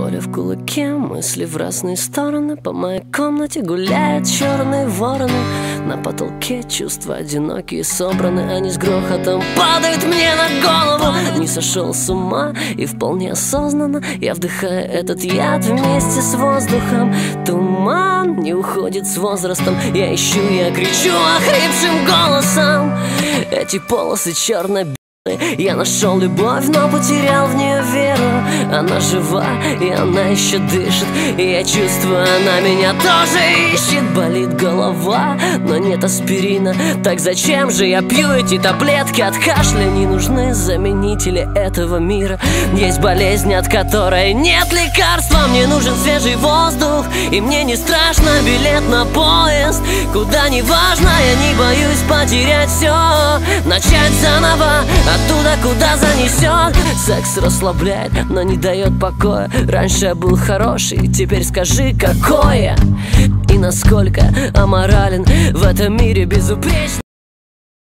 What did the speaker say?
воля в кулаке, мысли в разные стороны. По моей комнате гуляют черные вороны. На потолке чувства одинокие собраны. Они с грохотом падают мне на голову. Не сошел с ума и вполне осознанно я вдыхаю этот яд вместе с воздухом. Туман не уходит с возрастом. Я ищу, я кричу охрипшим голосом. Эти полосы черно-белые. Я нашел любовь, но потерял в нее веру. Она жива, и она еще дышит. И я чувствую, она меня тоже ищет. Болит голова, но нет аспирина. Так зачем же я пью эти таблетки от кашля? Не нужны заменители этого мира. Есть болезнь, от которой нет лекарства. Мне нужен свежий воздух, и мне не страшно билет на поезд. Куда не важно, я не боюсь потерять все. Начать заново оттуда, куда занесет. Секс расслабляет, но не дает покоя. Раньше я был хороший, теперь скажи, какой я. И насколько аморален в этом мире безупречный.